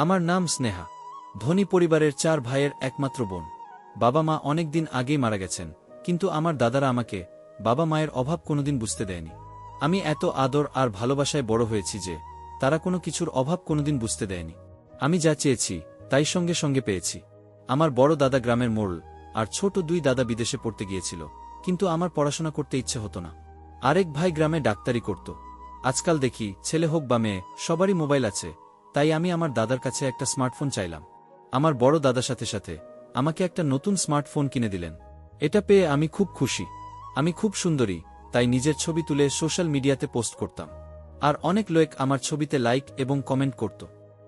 আমার নাম স্নেহা। ধনী পরিবারের 4 ভাইয়ের একমাত্র বোন। বাবা মা অনেক দিন আগেই মারা গেছেন, কিন্তু আমার দাদারা আমাকে বাবা মায়ের অভাব কোনোদিন বুঝতে দেয়নি। আমি এত আদর আর ভালোবাসায় বড় হয়েছি যে তারা কোনো কিছুর অভাব কোনোদিন বুঝতে দেয়নি। আমি যা চেয়েছি তাই সঙ্গে সঙ্গে পেয়েছি। আমার বড় দাদা গ্রামের মোড়ল, আর ছোট 2 দাদা বিদেশে পড়তে গিয়েছিল, কিন্তু আমার পড়াশোনা করতে ইচ্ছে হতো না। আরেক ভাই গ্রামে ডাক্তারি করত। আজকাল দেখি ছেলে হোক বা মেয়ে সবারই মোবাইল আছে, তাই আমি আমার দাদার কাছে একটা স্মার্টফোন চাইলাম। আমার বড় দাদার সাথে সাথে আমাকে একটা নতুন স্মার্টফোন কিনে দিলেন। এটা পেয়ে আমি খুব খুশি। আমি খুব সুন্দরী, তাই নিজের ছবি তুলে সোশ্যাল মিডিয়াতে পোস্ট করতাম। আর অনেক লোক আমার ছবিতে লাইক এবং কমেন্ট করত।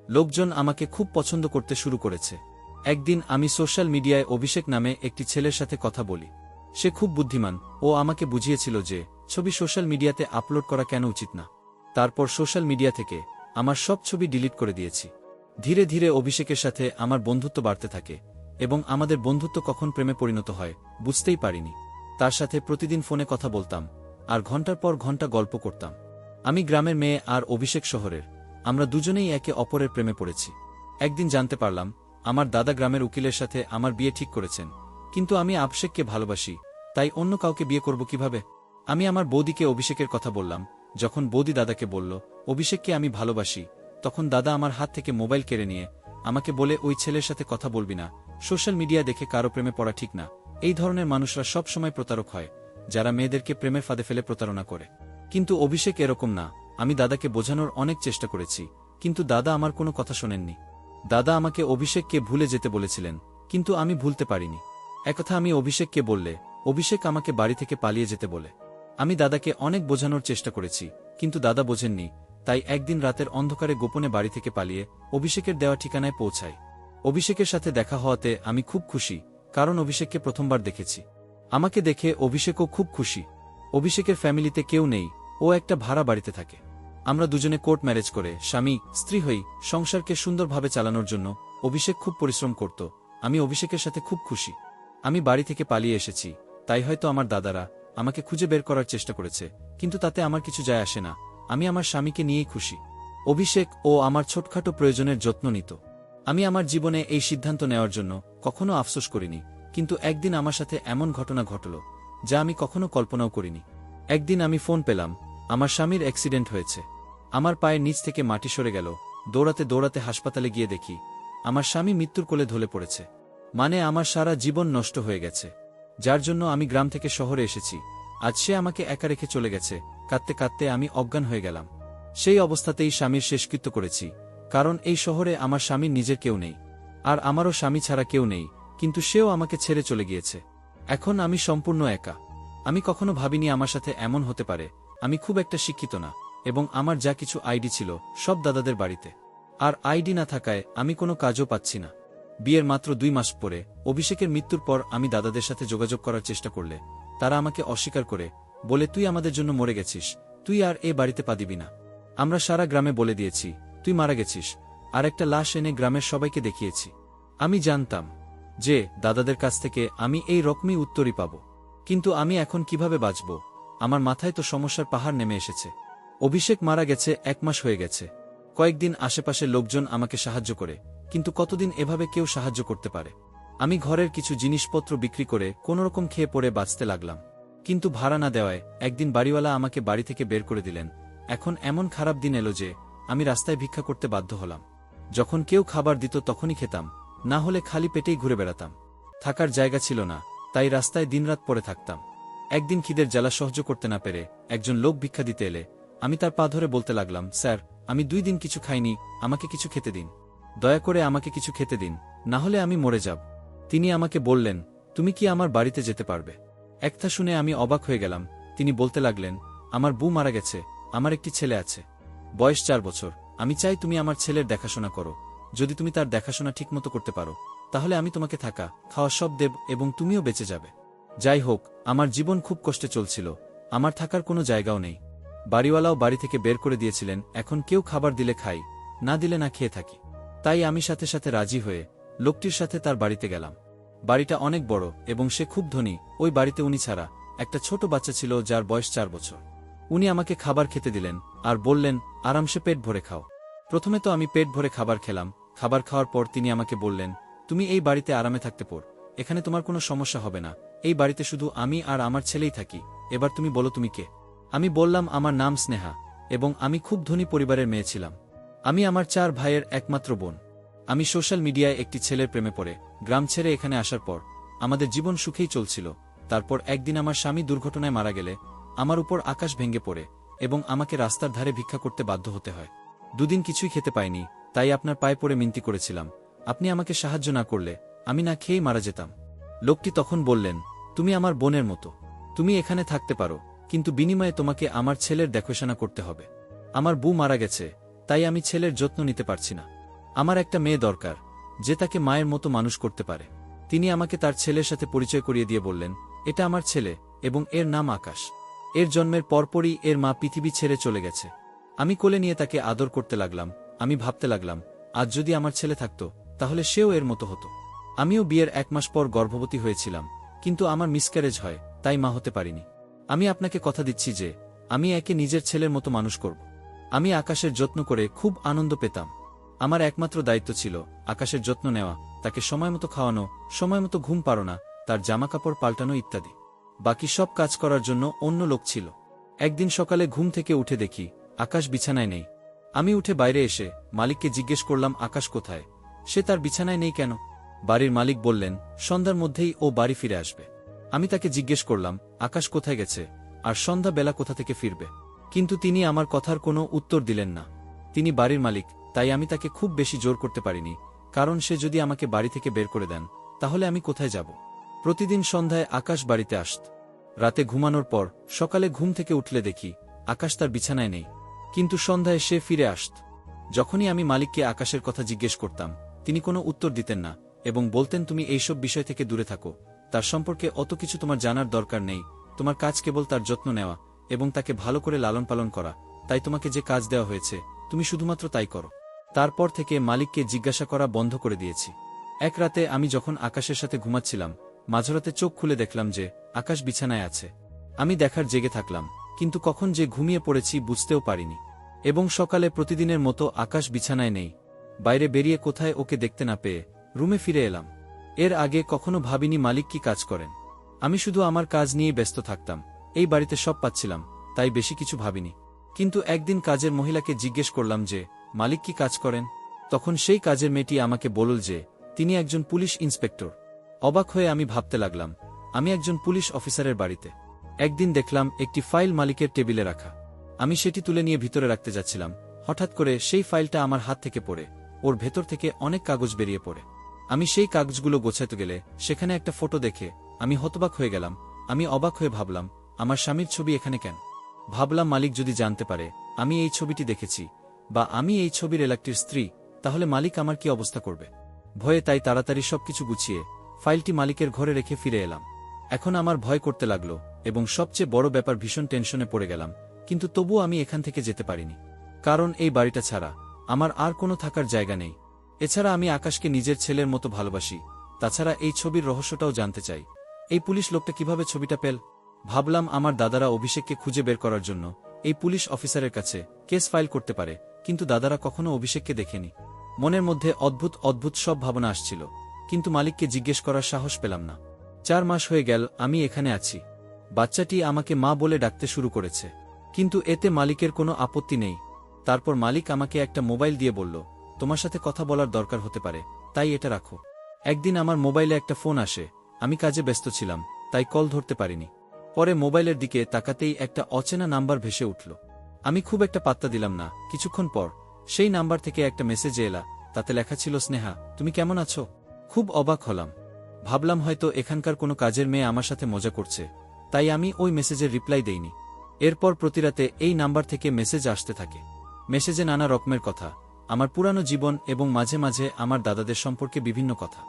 লোকজন আমাকে খুব পছন্দ করতে শুরু করেছে। একদিন আমি সোশ্যাল মিডিয়ায় অভিষেক নামে একটি ছেলের সাথে কথা বলি। সে খুব বুদ্ধিমান, ও আমাকে বুঝিয়েছিল যে ছবি সোশ্যাল মিডিয়াতে আপলোড করা কেন উচিত না। তারপর সোশ্যাল মিডিয়া থেকে আমার সব ছবি ডিলিট করে দিয়েছি। ধীরে ধীরে অভিষেকের সাথে আমার বন্ধুত্ব বাড়তে থাকে, এবং আমাদের বন্ধুত্ব কখন প্রেমে পরিণত হয় বুঝতেই পারিনি। তার সাথে প্রতিদিন ফোনে কথা বলতাম, আর ঘন্টার পর ঘন্টা গল্প করতাম। আমি গ্রামের মেয়ে আর অভিষেক শহরের। আমরা দুজনেই একে অপরের প্রেমে পড়েছি। একদিন জানতে পারলাম আমার দাদা গ্রামের উকিলের সাথে আমার বিয়ে ঠিক করেছেন, কিন্তু আমি অভিষেককে ভালোবাসি, তাই অন্য কাউকে বিয়ে করব কিভাবে? আমি আমার বৌদিকে অভিষেকের কথা বললাম। যখন বৌদি দাদাকে বলল অভিষেককে আমি ভালোবাসি, তখন দাদা আমার হাত থেকে মোবাইল কেড়ে নিয়ে আমাকে বলে, ওই ছেলের সাথে কথা বলবি না, সোশ্যাল মিডিয়া দেখে কারো প্রেমে পড়া ঠিক না। এই ধরনের মানুষরা সব সময় প্রতারক হয়, যারা মেয়েদেরকে প্রেমের ফাঁদে ফেলে প্রতারণা করে। কিন্তু অভিষেক এরকম না। আমি দাদাকে বোঝানোর অনেক চেষ্টা করেছি, কিন্তু দাদা আমার কোনো কথা শোনেননি। দাদা আমাকে অভিষেককে ভুলে যেতে বলেছিলেন, কিন্তু আমি ভুলতে পারিনি। একথা আমি অভিষেককে বললে অভিষেক আমাকে বাড়ি থেকে পালিয়ে যেতে বলে। আমি দাদাকে অনেক বোঝানোর চেষ্টা করেছি, কিন্তু দাদা বোঝেননি। তাই একদিন রাতের অন্ধকারে গোপনে বাড়ি থেকে পালিয়ে অভিষেকের দেওয়া ঠিকানায় পৌঁছাই। অভিষেকের সাথে দেখা হওয়াতে আমি খুব খুশি, কারণ অভিষেককে প্রথমবার দেখেছি। আমাকে দেখে অভিষেকও খুব খুশি। অভিষেকের ফ্যামিলিতে কেউ নেই, ও একটা ভাড়া বাড়িতে থাকে। আমরা দুজনে কোর্ট ম্যারেজ করে স্বামী স্ত্রী হই। সংসারকে সুন্দরভাবে চালানোর জন্য অভিষেক খুব পরিশ্রম করত। আমি অভিষেকের সাথে খুব খুশি। আমি বাড়ি থেকে পালিয়ে এসেছি, তাই হয়তো আমার দাদারা আমাকে খুঁজে বের করার চেষ্টা করেছে, কিন্তু তাতে আমার কিছু যায় আসে না। আমি আমার স্বামীকে নিয়েই খুশি। অভিষেক ও আমার ছোটখাটো প্রয়োজনের যত্ন নিত। আমি আমার জীবনে এই সিদ্ধান্ত নেওয়ার জন্য কখনো আফসোস করিনি, কিন্তু একদিন আমার সাথে এমন ঘটনা ঘটল যা আমি কখনো কল্পনাও করিনি। একদিন আমি ফোন পেলাম আমার স্বামীর অ্যাক্সিডেন্ট হয়েছে। আমার পায়ের নিচ থেকে মাটি সরে গেল। দৌড়াতে দৌড়াতে হাসপাতালে গিয়ে দেখি আমার স্বামী মৃত্যুর কোলে ঢলে পড়েছে। মানে আমার সারা জীবন নষ্ট হয়ে গেছে, যার জন্য আমি গ্রাম থেকে শহরে এসেছি। আজ সে আমাকে একা রেখে চলে গেছে। কাঁদতে কাঁদতে আমি অজ্ঞান হয়ে গেলাম। সেই অবস্থাতেই স্বামীর শেষকৃত্য করেছি, কারণ এই শহরে আমার স্বামীর নিজের কেউ নেই, আর আমারও স্বামী ছাড়া কেউ নেই। কিন্তু সেও আমাকে ছেড়ে চলে গিয়েছে। এখন আমি সম্পূর্ণ একা। আমি কখনো ভাবিনি আমার সাথে এমন হতে পারে। আমি খুব একটা শিক্ষিত না, এবং আমার যা কিছু আইডি ছিল সব দাদাদের বাড়িতে। আর আইডি না থাকায় আমি কোনো কাজও পাচ্ছি না। বিয়ের মাত্র 2 মাস পরে অভিষেকের মৃত্যুর পর আমি দাদাদের সাথে যোগাযোগ করার চেষ্টা করলে তারা আমাকে অস্বীকার করে বলে, তুই আমাদের জন্য মরে গেছিস, তুই আর এ বাড়িতে পা দিবি না। আমরা সারা গ্রামে বলে দিয়েছি তুই মারা গেছিস, আর একটা লাশ এনে গ্রামের সবাইকে দেখিয়েছি। আমি জানতাম যে দাদাদের কাছ থেকে আমি এই রকমই উত্তরই পাব, কিন্তু আমি এখন কিভাবে বাঁচব? আমার মাথায় তো সমস্যার পাহাড় নেমে এসেছে। অভিষেক মারা গেছে 1 মাস হয়ে গেছে। কয়েকদিন আশেপাশের লোকজন আমাকে সাহায্য করে, কিন্তু কতদিন এভাবে কেউ সাহায্য করতে পারে? আমি ঘরের কিছু জিনিসপত্র বিক্রি করে কোনোরকম খেয়ে পড়ে বাঁচতে লাগলাম। কিন্তু ভাড়া না দেওয়ায় একদিন বাড়িওয়ালা আমাকে বাড়ি থেকে বের করে দিলেন। এখন এমন খারাপ দিন এলো যে আমি রাস্তায় ভিক্ষা করতে বাধ্য হলাম। যখন কেউ খাবার দিত তখনই খেতাম, না হলে খালি পেটেই ঘুরে বেড়াতাম। থাকার জায়গা ছিল না, তাই রাস্তায় দিনরাত পড়ে থাকতাম। একদিন খিদের জ্বালা সহ্য করতে না পেরে একজন লোক ভিক্ষা দিতে এলে আমি তার পা ধরে বলতে লাগলাম, স্যার, আমি 2 দিন কিছু খাইনি, আমাকে কিছু খেতে দিন। দয়া করে আমাকে কিছু খেতে দিন, না হলে আমি মরে যাব। তিনি আমাকে বললেন, তুমি কি আমার বাড়িতে যেতে পারবে? একটা শুনে আমি অবাক হয়ে গেলাম। তিনি বলতে লাগলেন, আমার বউ মারা গেছে, আমার একটি ছেলে আছে, বয়স 4 বছর। আমি চাই তুমি আমার ছেলের দেখাশোনা করো। যদি তুমি তার দেখাশোনা ঠিকমতো করতে পারো, তাহলে আমি তোমাকে থাকা খাওয়া সব দেব, এবং তুমিও বেঁচে যাবে। যাই হোক, আমার জীবন খুব কষ্টে চলছিল। আমার থাকার কোনো জায়গাও নেই। বাড়িওয়ালাও বাড়ি থেকে বের করে দিয়েছিলেন। এখন কেউ খাবার দিলে খাই, না দিলে না খেয়ে থাকি। তাই আমি সাথে সাথে রাজি হয়ে লোকটির সাথে তার বাড়িতে গেলাম। বাড়িটা অনেক বড় এবং সে খুব ধনী। ওই বাড়িতে উনি ছাড়া একটা ছোট বাচ্চা ছিল যার বয়স 4 বছর। উনি আমাকে খাবার খেতে দিলেন আর বললেন, আরামসে পেট ভরে খাও। প্রথমে তো আমি পেট ভরে খাবার খেলাম। খাবার খাওয়ার পর তিনি আমাকে বললেন, তুমি এই বাড়িতে আরামে থাকতে পড়, এখানে তোমার কোনো সমস্যা হবে না, এই বাড়িতে শুধু আমি আর আমার ছেলেই থাকি, এবার তুমি বলো তুমি কে। আমি বললাম আমার নাম স্নেহা, এবং আমি খুব ধনী পরিবারের মেয়ে ছিলাম। আমি আমার 4 ভাইয়ের একমাত্র বোন। আমি সোশ্যাল মিডিয়ায় একটি ছেলের প্রেমে পড়ে গ্রাম ছেড়ে এখানে আসার পর আমাদের জীবন সুখেই চলছিল। তারপর একদিন আমার স্বামী দুর্ঘটনায় মারা গেলে আমার উপর আকাশ ভেঙে পড়ে এবং আমাকে রাস্তার ধারে ভিক্ষা করতে বাধ্য হতে হয়। দুদিন কিছুই খেতে পাইনি, তাই আপনার পায়ে পড়ে মিনতি করেছিলাম, আপনি আমাকে সাহায্য না করলে আমি না খেয়েই মারা যেতাম। লোকটি তখন বললেন, তুমি আমার বোনের মতো, তুমি এখানে থাকতে পারো, কিন্তু বিনিময়ে তোমাকে আমার ছেলের দেখাশোনা করতে হবে। আমার বউ মারা গেছে, তাই আমি ছেলের যত্ন নিতে পারছি না। আমার একটা মেয়ে দরকার, যে তাকে মায়ের মতো মানুষ করতে পারে। তিনি আমাকে তার ছেলের সাথে পরিচয় করিয়ে দিয়ে বললেন, এটা আমার ছেলে এবং এর নাম আকাশ। এর জন্মের পরপরই এর মা পৃথিবী ছেড়ে চলে গেছে। আমি কোলে নিয়ে তাকে আদর করতে লাগলাম। আমি ভাবতে লাগলাম, আজ যদি আমার ছেলে থাকতো তাহলে সেও এর মতো হতো। আমিও বিয়ের 1 মাস পর গর্ভবতী হয়েছিলাম, কিন্তু আমার মিসক্যারেজ হয়, তাই মা হতে পারিনি। আমি আপনাকে কথা দিচ্ছি যে আমি একে নিজের ছেলের মতো মানুষ করব। আমি আকাশের যত্ন করে খুব আনন্দ পেতাম। আমার একমাত্র দায়িত্ব ছিল আকাশের যত্ন নেওয়া, তাকে সময়মতো খাওয়ানো, সময়মতো ঘুম পাড়ানো, তার জামাকাপড় পাল্টানো ইত্যাদি। বাকি সব কাজ করার জন্য অন্য লোক ছিল। একদিন সকালে ঘুম থেকে উঠে দেখি আকাশ বিছানায় নেই। আমি উঠে বাইরে এসে মালিককে জিজ্ঞেস করলাম, আকাশ কোথায়? সে তার বিছানায় নেই কেন? বাড়ির মালিক বললেন, সন্ধ্যার মধ্যেই ও বাড়ি ফিরে আসবে। আমি তাকে জিজ্ঞেস করলাম, আকাশ কোথায় গেছে আর সন্ধ্যা বেলা কোথা থেকে ফিরবে? কিন্তু তিনি আমার কথার কোনো উত্তর দিলেন না। তিনি বাড়ির মালিক, তাই আমি তাকে খুব বেশি জোর করতে পারিনি, কারণ সে যদি আমাকে বাড়ি থেকে বের করে দেন তাহলে আমি কোথায় যাব? প্রতিদিন সন্ধ্যায় আকাশ বাড়িতে আসত। রাতে ঘুমানোর পর সকালে ঘুম থেকে উঠলে দেখি আকাশ তার বিছানায় নেই, কিন্তু সন্ধ্যায় সে ফিরে আসত। যখনই আমি মালিককে আকাশের কথা জিজ্ঞেস করতাম, তিনি কোনো উত্তর দিতেন না এবং বলতেন, তুমি এইসব বিষয় থেকে দূরে থাকো, তার সম্পর্কে অত কিছু তোমার জানার দরকার নেই, তোমার কাজ কেবল তার যত্ন নেওয়া এবং তাকে ভালো করে লালন পালন করা, তাই তোমাকে যে কাজ দেওয়া হয়েছে তুমি শুধুমাত্র তাই করো। তারপর থেকে মালিককে জিজ্ঞাসা করা বন্ধ করে দিয়েছি। এক রাতে আমি যখন আকাশের সাথে ঘুমাচ্ছিলাম, মাঝরাতে চোখ খুলে দেখলাম যে আকাশ বিছানায় আছে। আমি দেখার জেগে থাকলাম, কিন্তু কখন যে ঘুমিয়ে পড়েছি বুঝতেও পারিনি। এবং সকালে প্রতিদিনের মতো আকাশ বিছানায় নেই। বাইরে বেরিয়ে কোথায় ওকে দেখতে না পেয়ে রুমে ফিরে এলাম। এর আগে কখনো ভাবিনি মালিক কি কাজ করেন। আমি শুধু আমার কাজ নিয়ে ব্যস্ত থাকতাম, এই বাড়িতে সব পাচ্ছিলাম, তাই বেশি কিছু ভাবিনি। কিন্তু একদিন কাজের মহিলাকে জিজ্ঞেস করলাম যে মালিক কি কাজ করেন। তখন সেই কাজের মেয়েটি আমাকে বলল যে তিনি একজন পুলিশ ইন্সপেক্টর। অবাক হয়ে আমি ভাবতে লাগলাম, আমি একজন পুলিশ অফিসারের বাড়িতে। একদিন দেখলাম একটি ফাইল মালিকের টেবিলে রাখা। আমি সেটি তুলে নিয়ে ভিতরে রাখতে যাচ্ছিলাম, হঠাৎ করে সেই ফাইলটা আমার হাত থেকে পড়ে ওর ভেতর থেকে অনেক কাগজ বেরিয়ে পড়ে। আমি সেই কাগজগুলো গোছাতে গেলে সেখানে একটা ফটো দেখে আমি হতবাক হয়ে গেলাম। আমি অবাক হয়ে ভাবলাম, আমার স্বামীর ছবি এখানে কেন? ভাবলাম, মালিক যদি জানতে পারে আমি এই ছবিটি দেখেছি বা আমি এই ছবির এলাকটির স্ত্রী, তাহলে মালিক আমার কি অবস্থা করবে। ভয়ে তাই তাড়াতাড়ি সবকিছু গুছিয়ে ফাইলটি মালিকের ঘরে রেখে ফিরে এলাম। এখন আমার ভয় করতে লাগলো এবং সবচেয়ে বড় ব্যাপার, ভীষণ টেনশনে পড়ে গেলাম। কিন্তু তবুও আমি এখান থেকে যেতে পারিনি, কারণ এই বাড়িটা ছাড়া আমার আর কোনো থাকার জায়গা নেই। এছাড়া আমি আকাশকে নিজের ছেলের মতো ভালোবাসি। তাছাড়া এই ছবির রহস্যটাও জানতে চাই, এই পুলিশ লোকটা কিভাবে ছবিটা পেল। ভাবলাম আমার দাদারা অভিষেককে খুঁজে বের করার জন্য এই পুলিশ অফিসারের কাছে কেস ফাইল করতে পারে, কিন্তু দাদারা কখনো অভিষেককে দেখেনি। মনের মধ্যে অদ্ভুত অদ্ভুত সব ভাবনা আসছিল, কিন্তু মালিককে জিজ্ঞেস করার সাহস পেলাম না। 4 মাস হয়ে গেল আমি এখানে আছি। বাচ্চাটি আমাকে মা বলে ডাকতে শুরু করেছে, কিন্তু এতে মালিকের কোনো আপত্তি নেই। তারপর মালিক আমাকে একটা মোবাইল দিয়ে বলল, তোমার সাথে কথা বলার দরকার হতে পারে, তাই এটা রাখো। একদিন আমার মোবাইলে একটা ফোন আসে। আমি কাজে ব্যস্ত ছিলাম, তাই কল ধরতে পারিনি। পরে মোবাইলের দিকে তাকাতেই একটা অচেনা নাম্বার ভেসে উঠল। আমি খুব একটা পাত্তা দিলাম না। কিছুক্ষণ পর সেই নাম্বার থেকে একটা মেসেজ এলা, তাতে লেখা ছিল, স্নেহা তুমি কেমন আছো? খুব অবাক হলাম। ভাবলাম হয়তো এখানকার কোনো কাজের মেয়ে আমার সাথে মজা করছে, তাই আমি ওই মেসেজের রিপ্লাই দেইনি। এরপর প্রতিরাতে এই নাম্বার থেকে মেসেজ আসতে থাকে। মেসেজে নানা রকমের কথা, আমার পুরানো জীবন এবং মাঝে মাঝে আমার দাদাদের সম্পর্কে বিভিন্ন কথা।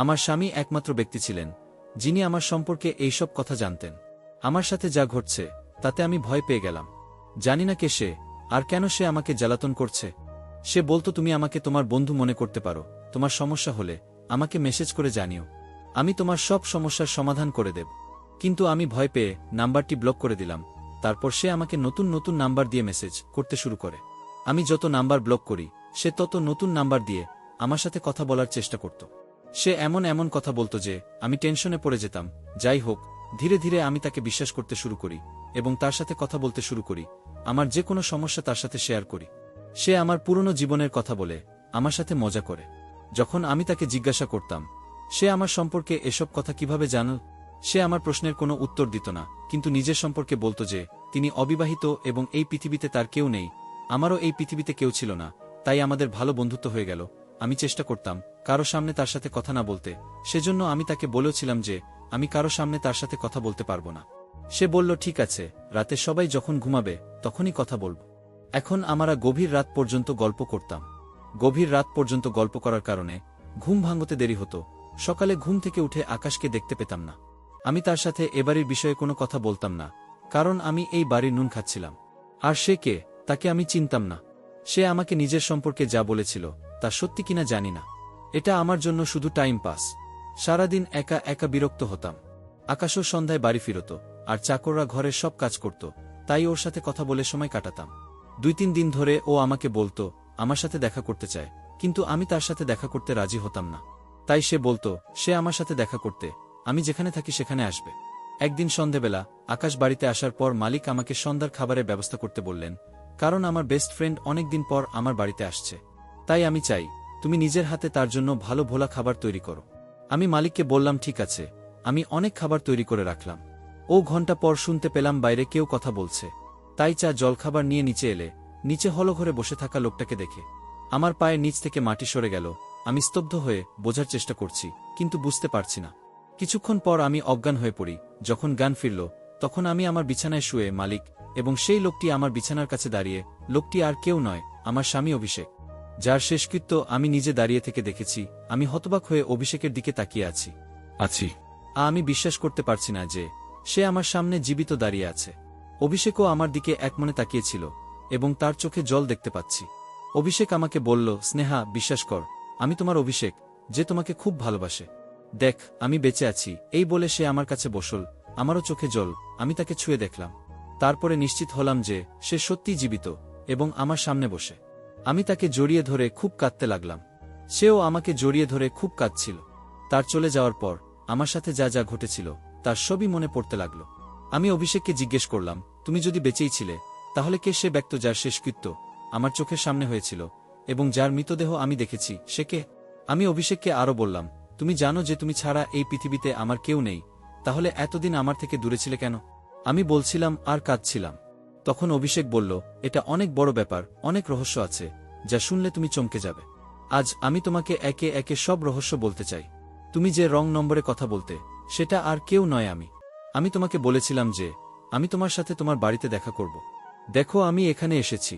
আমার স্বামী একমাত্র ব্যক্তি ছিলেন যিনি আমার সম্পর্কে এইসব কথা জানতেন। আমার সাথে যা ঘটছে তাতে আমি ভয় পেয়ে গেলাম। জানি না কে সে আর কেন সে আমাকে জ্বালাতন করছে। সে বলতো, তুমি আমাকে তোমার বন্ধু মনে করতে পারো, তোমার সমস্যা হলে আমাকে মেসেজ করে জানিও, আমি তোমার সব সমস্যার সমাধান করে দেব। কিন্তু আমি ভয় পেয়ে নাম্বারটি ব্লক করে দিলাম। তারপর সে আমাকে নতুন নতুন নাম্বার দিয়ে মেসেজ করতে শুরু করে। আমি যত নাম্বার ব্লক করি সে তত নতুন নাম্বার দিয়ে আমার সাথে কথা বলার চেষ্টা করত। সে এমন এমন কথা বলতো যে আমি টেনশনে পড়ে যেতাম। যাই হোক, ধীরে ধীরে আমি তাকে বিশ্বাস করতে শুরু করি এবং তার সাথে কথা বলতে শুরু করি। আমার যে কোনো সমস্যা তার সাথে শেয়ার করি। সে আমার পুরনো জীবনের কথা বলে, আমার সাথে মজা করে। যখন আমি তাকে জিজ্ঞাসা করতাম সে আমার সম্পর্কে এসব কথা কিভাবে জানো, সে আমার প্রশ্নের কোনো উত্তর দিত না, কিন্তু নিজের সম্পর্কে বলতো যে তিনি অবিবাহিত এবং এই পৃথিবীতে তার কেউ নেই। আমারও এই পৃথিবীতে কেউ ছিল না, তাই আমাদের ভালো বন্ধুত্ব হয়ে গেল। আমি চেষ্টা করতাম কারো সামনে তার সাথে কথা না বলতে, সেজন্য আমি তাকে বলেছিলাম যে আমি কারো সামনে তার সাথে কথা বলতে পারবো না। সে বলল ঠিক আছে, রাতে সবাই যখন ঘুমাবে তখনই কথা বলব। এখন আমরা গভীর রাত পর্যন্ত গল্প করতাম। গভীর রাত পর্যন্ত গল্প করার কারণে ঘুম ভাঙতে দেরি হতো। সকালে ঘুম থেকে উঠে আকাশকে দেখতে পেতাম না। আমি তার সাথে এবাড়ির বিষয়ে কোনো কথা বলতাম না, কারণ আমি এই বাড়ির নুন খাচ্ছিলাম। আর সে কে, তাকে আমি চিনতাম না। সে আমাকে নিজের সম্পর্কে যা বলেছিল তা সত্যি কিনা জানি না। এটা আমার জন্য শুধু টাইম পাস। সারাদিন একা একা বিরক্ত হতাম। আকাশও সন্ধ্যায় বাড়ি ফিরত, আর চাকররা ঘরের সব কাজ করত, তাই ওর সাথে কথা বলে সময় কাটাতাম। 2-3 দিন ধরে ও আমাকে বলতো আমার সাথে দেখা করতে চায়, কিন্তু আমি তার সাথে দেখা করতে রাজি হতাম না। তাই সে বলতো সে আমার সাথে দেখা করতে আমি যেখানে থাকি সেখানে আসবে। একদিন সন্ধেবেলা আকাশ বাড়িতে আসার পর মালিক আমাকে সন্ধ্যার খাবারের ব্যবস্থা করতে বললেন, কারণ আমার বেস্ট ফ্রেন্ড অনেকদিন পর আমার বাড়িতে আসছে। তাই আমি চাই তুমি নিজের হাতে তার জন্য ভালো ভোলা খাবার তৈরি করো। আমি মালিককে বললাম ঠিক আছে। আমি অনেক খাবার তৈরি করে রাখলাম। ও ঘন্টা পর শুনতে পেলাম বাইরে কেউ কথা বলছে। তাই চা জলখাবার নিয়ে নিচে এলে নিচে হলঘরে বসে থাকা লোকটাকে দেখে আমার পায়ের নিচ থেকে মাটি সরে গেল। আমি স্তব্ধ হয়ে বোঝার চেষ্টা করছি, কিন্তু বুঝতে পারছি না। কিছুক্ষণ পর আমি অজ্ঞান হয়ে পড়ি। যখন জ্ঞান ফিরল তখন আমি আমার বিছানায় শুয়ে মালিক এবং সেই লোকটি আমার বিছানার কাছে দাঁড়িয়ে। লোকটি আর কেউ নয়, আমার স্বামী অভিষেক, যার শেষকৃত্য আমি নিজে দাঁড়িয়ে থেকে দেখেছি। আমি হতবাক হয়ে অভিষেকের দিকে তাকিয়ে আছি। আমি বিশ্বাস করতে পারছি না যে সে আমার সামনে জীবিত দাঁড়িয়ে আছে। অভিষেকও আমার দিকে একমনে তাকিয়েছিল এবং তার চোখে জল দেখতে পাচ্ছি। অভিষেক আমাকে বলল, স্নেহা, বিশ্বাস কর, আমি তোমার অভিষেক, যে তোমাকে খুব ভালোবাসে। দেখ, আমি বেঁচে আছি। এই বলে সে আমার কাছে বসল। আমারও চোখে জল। আমি তাকে ছুঁয়ে দেখলাম। তারপরে নিশ্চিত হলাম যে সে সত্যিই জীবিত এবং আমার সামনে বসে। আমি তাকে জড়িয়ে ধরে খুব কাঁদতে লাগলাম। সেও আমাকে জড়িয়ে ধরে খুব কাঁদছিল। তার চলে যাওয়ার পর আমার সাথে যা যা ঘটেছিল তার সবই মনে পড়তে লাগল। আমি অভিষেককে জিজ্ঞেস করলাম, তুমি যদি বেঁচেই ছিলে তাহলে কে সে ব্যক্তি যার শেষকৃত্য আমার চোখের সামনে হয়েছিল এবং যার মৃতদেহ আমি দেখেছি, সে কে? আমি অভিষেককে আরও বললাম, তুমি জানো যে তুমি ছাড়া এই পৃথিবীতে আমার কেউ নেই, তাহলে এতদিন আমার থেকে দূরে ছিলে কেন? আমি বলছিলাম আর কাঁদছিলাম। তখন অভিষেক বলল, এটা অনেক বড় ব্যাপার, অনেক রহস্য আছে যা শুনলে তুমি চমকে যাবে। আজ আমি তোমাকে একে একে সব রহস্য বলতে চাই। তুমি যে রং নম্বরে কথা বলতে, সেটা আর কেউ নয় আমি তোমাকে বলেছিলাম যে আমি তোমার সাথে তোমার বাড়িতে দেখা করব। দেখো, আমি এখানে এসেছি।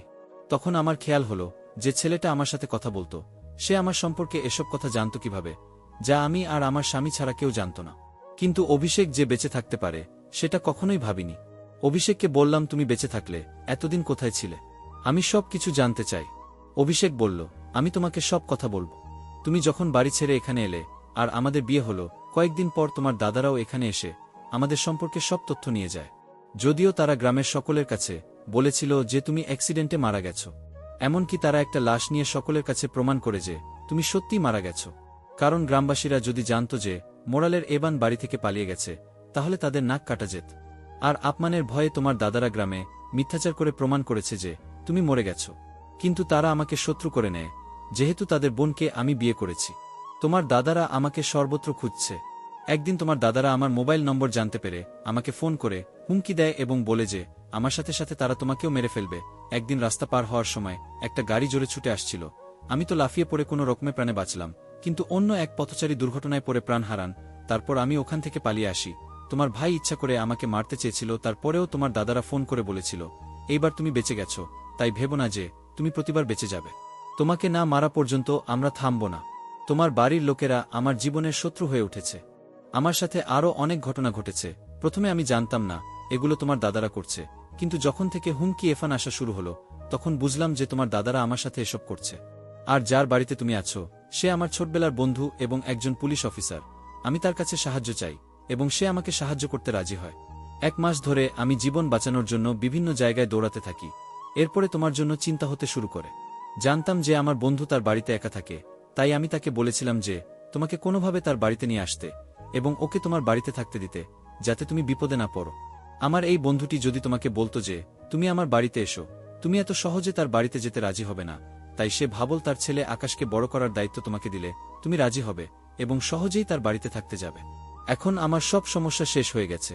তখন আমার খেয়াল হলো যে ছেলেটা আমার সাথে কথা বলতো সে আমার সম্পর্কে এসব কথা জানত কিভাবে, যা আমি আর আমার স্বামী ছাড়া কেউ জানত না। কিন্তু অভিষেক যে বেঁচে থাকতে পারে সেটা কখনোই ভাবিনি। অভিষেককে বললাম, তুমি বেঁচে থাকলে এতদিন কোথায় ছিলে? আমি সব কিছু জানতে চাই। অভিষেক বলল, আমি তোমাকে সব কথা বলবো। তুমি যখন বাড়ি ছেড়ে এখানে এলে আর আমাদের বিয়ে হলো, কয়েকদিন পর তোমার দাদারাও এখানে এসে আমাদের সম্পর্কে সব তথ্য নিয়ে যায়। যদিও তারা গ্রামের সকলের কাছে বলেছিল যে তুমি অ্যাক্সিডেন্টে মারা গেছো, এমনকি তারা একটা লাশ নিয়ে সকলের কাছে প্রমাণ করে যে তুমি সত্যিই মারা গেছো। কারণ গ্রামবাসীরা যদি জানত যে মোরালের এবান বাড়ি থেকে পালিয়ে গেছে তাহলে তাদের নাক কাটা যেত। আর আপমানের ভয়ে তোমার দাদারা গ্রামে মিথ্যাচার করে প্রমাণ করেছে যে তুমি মরে গেছো। কিন্তু তারা আমাকে শত্রু করে নেয়, যেহেতু তাদের বোনকে আমি বিয়ে করেছি। তোমার দাদারা আমাকে সর্বত্র খুঁজছে। একদিন তোমার দাদারা আমার মোবাইল নম্বর জানতে পেরে আমাকে ফোন করে হুমকি দেয় এবং বলে যে আমার সাথে সাথে তারা তোমাকেও মেরে ফেলবে। একদিন রাস্তা পার হওয়ার সময় একটা গাড়ি জোরে ছুটে আসছিল। আমি তো লাফিয়ে পড়ে কোনো রকমে প্রাণে বাঁচলাম, কিন্তু অন্য এক পথচারী দুর্ঘটনায় পড়ে প্রাণ হারান। তারপর আমি ওখান থেকে পালিয়ে আসি। তোমার ভাই ইচ্ছা করে আমাকে মারতে চেয়েছিল, তারপরেও তোমার দাদারা ফোন করে বলেছিল এইবার তুমি বেঁচে গেছো, তাই ভেবো না যে তুমি প্রতিবার বেঁচে যাবে। তোমাকে না মারা পর্যন্ত আমরা থামব না। তোমার বাড়ির লোকেরা আমার জীবনের শত্রু হয়ে উঠেছে। আমার সাথে আরও অনেক ঘটনা ঘটেছে। প্রথমে আমি জানতাম না এগুলো তোমার দাদারা করছে, কিন্তু যখন থেকে হুমকি এফান আসা শুরু হলো তখন বুঝলাম যে তোমার দাদারা আমার সাথে এসব করছে। আর যার বাড়িতে তুমি আছো সে আমার ছোটবেলার বন্ধু এবং একজন পুলিশ অফিসার। আমি তার কাছে সাহায্য চাই এবং সে আমাকে সাহায্য করতে রাজি হয়। 1 মাস ধরে আমি জীবন বাঁচানোর জন্য বিভিন্ন জায়গায় দৌড়াতে থাকি। এরপরে তোমার জন্য চিন্তা হতে শুরু করে। জানতাম যে আমার বন্ধু তার বাড়িতে একা থাকে, তাই আমি তাকে বলেছিলাম যে তোমাকে কোনোভাবে তার বাড়িতে নিয়ে আসতে এবং ওকে তোমার বাড়িতে থাকতে দিতে, যাতে তুমি বিপদে না পড়ো। আমার এই বন্ধুটি যদি তোমাকে বলতো যে তুমি আমার বাড়িতে এসো, তুমি এত সহজে তার বাড়িতে যেতে রাজি হবে না, তাই সে ভাবল তার ছেলে আকাশকে বড় করার দায়িত্ব তোমাকে দিলে তুমি রাজি হবে এবং সহজেই তার বাড়িতে থাকতে যাবে। এখন আমার সব সমস্যা শেষ হয়ে গেছে।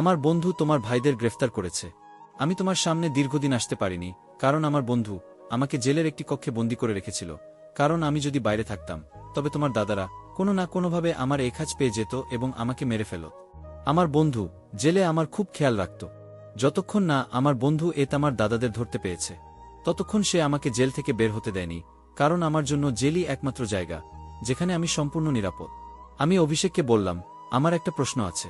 আমার বন্ধু তোমার ভাইদের গ্রেফতার করেছে। আমি তোমার সামনে দীর্ঘদিন আসতে পারিনি, কারণ আমার বন্ধু আমাকে জেলের একটি কক্ষে বন্দী করে রেখেছিল, কারণ আমি যদি বাইরে থাকতাম তবে তোমার দাদারা কোনো না কোনোভাবে আমার এই কাজ পেয়ে যেত এবং আমাকে মেরে ফেলত। আমার বন্ধু জেলে আমার খুব খেয়াল রাখত। যতক্ষণ না আমার বন্ধু আমার দাদাদের ধরতে পেয়েছে, ততক্ষণ সে আমাকে জেল থেকে বের হতে দেয়নি, কারণ আমার জন্য জেলই একমাত্র জায়গা যেখানে আমি সম্পূর্ণ নিরাপদ। আমি অভিষেককে বললাম, আমার একটা প্রশ্ন আছে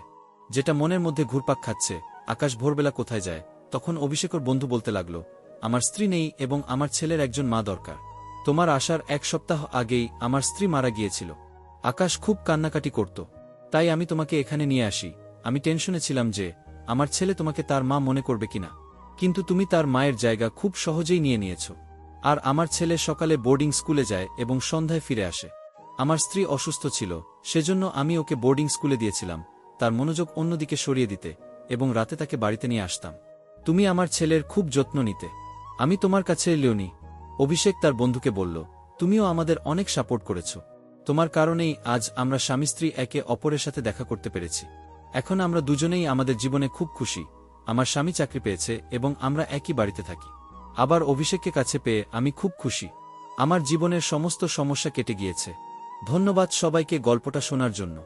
যেটা মনের মধ্যে ঘুরপাক খাচ্ছে, আকাশ ভোরবেলা কোথায় যায়? তখন অভিষেকর বন্ধু বলতে লাগলো, আমার স্ত্রী নেই এবং আমার ছেলের একজন মা দরকার। তোমার আসার 1 সপ্তাহ আগেই আমার স্ত্রী মারা গিয়েছিল। আকাশ খুব কান্নাকাটি করত। তাই আমি তোমাকে এখানে নিয়ে আসি। আমি টেনশনে ছিলাম যে আমার ছেলে তোমাকে তার মা মনে করবে কিনা, কিন্তু তুমি তার মায়ের জায়গা খুব সহজেই নিয়ে নিয়েছ। আর আমার ছেলে সকালে বোর্ডিং স্কুলে যায় এবং সন্ধ্যায় ফিরে আসে। আমার স্ত্রী অসুস্থ ছিল, সেজন্য আমি ওকে বোর্ডিং স্কুলে দিয়েছিলাম তার মনোযোগ অন্যদিকে সরিয়ে দিতে, এবং রাতে তাকে বাড়িতে নিয়ে আসতাম। তুমি আমার ছেলের খুব যত্ন নিতে। আমি তোমার কাছে লিওনি। অভিষেক তার বন্ধুকে বলল, তুমিও আমাদের অনেক সাপোর্ট করেছ। তোমার কারণেই আজ আমরা স্বামী স্ত্রী একে অপরের সাথে দেখা করতে পেরেছি। এখন আমরা দুজনেই আমাদের জীবনে খুব খুশি। আমার স্বামী চাকরি পেয়েছে এবং আমরা একই বাড়িতে থাকি। আবার অভিষেককে কাছে পেয়ে আমি খুব খুশি। আমার জীবনের সমস্ত সমস্যা কেটে গিয়েছে। ধন্যবাদ সবাইকে গল্পটা শোনার জন্য।